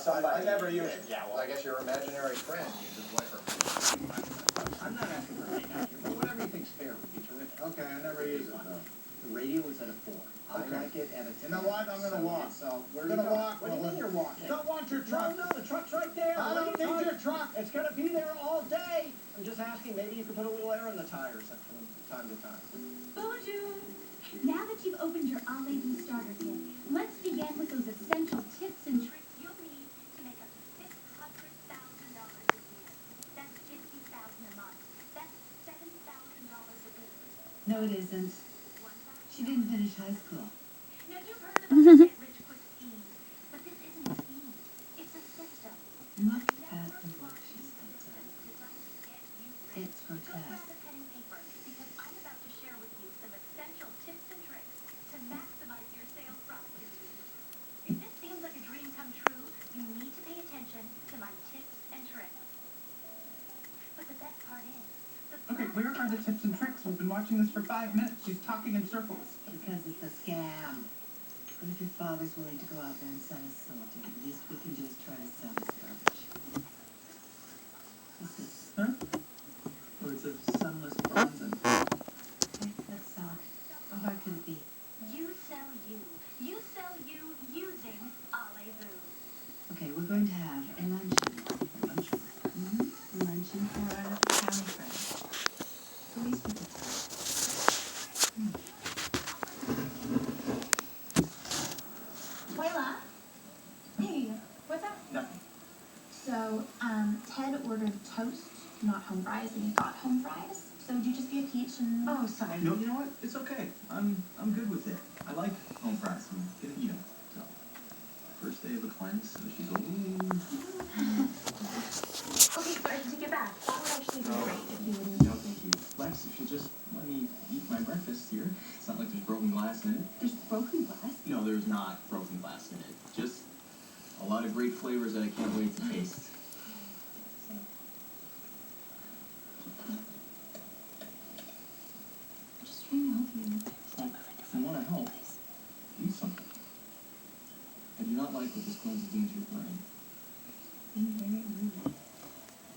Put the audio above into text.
somebody. I never use it. Yeah, well, I guess your imaginary friend uses liquor. I'm not asking for any idea, but whatever you think's fair would be terrific. Okay, I never use it though. The radio is at a 4. I Okay. like it at a 10. You know what? I'm gonna walk. So We're gonna walk. What do you mean you're walking? Don't want your truck. No, the truck's right there. I don't need your truck. It's gonna be there all day. I'm just asking, maybe you could put a little air in the tires from time to time. Bonjour! Now that you've opened your Allez-vous starter kit, let's begin with those essential tips and tricks you'll need to make up to $600,000 a year. That's $50,000 a month. That's $7,000 a week. No, it isn't. She didn't finish high school. Now, you've heard about the get-rich-quick scheme, but this isn't a scheme. It's a system. Look at the work she's done. It's Go grab grotesque. a pen and paper, because I'm about to share with you some essential tips and tricks to maximize your sales productivity. If this seems like a dream come true, you need to pay attention to my tips and tricks. But the best part is, Okay, where are the tips and tricks? We've been watching this for 5 minutes. She's talking in circles. Because it's a scam. But if your father's willing to go out there and sell us something, the least we can do is try to sell this garbage. This is... Huh? Words of sunless bronze and... Okay, that's all. How hard can it be? you sell you. You sell you using Allez-vous. Okay, we're going to have a luncheon. Lunch. A luncheon for our county friends. The least we could do. Voila. Hey, what's up? Nothing. So, Ted ordered toast, not home fries, and he got home fries. So would you just be a peach and... Oh, sorry. No, you know what? It's okay. I'm good with it. I like home fries. I'm gonna eat them. So, first day of the cleanse, so she's like, Okay, so I can take it back. That would actually be No. great if you would... no, thank you. Lex, if you'll just let me eat my breakfast here. It's not like there's broken glass in it. There's broken glass? No, there's not broken glass in it. Just a lot of great flavors that I can't wait to taste. I'm just trying to help you. If you want to help, eat something. I do not like what this cleanse is doing to your brain.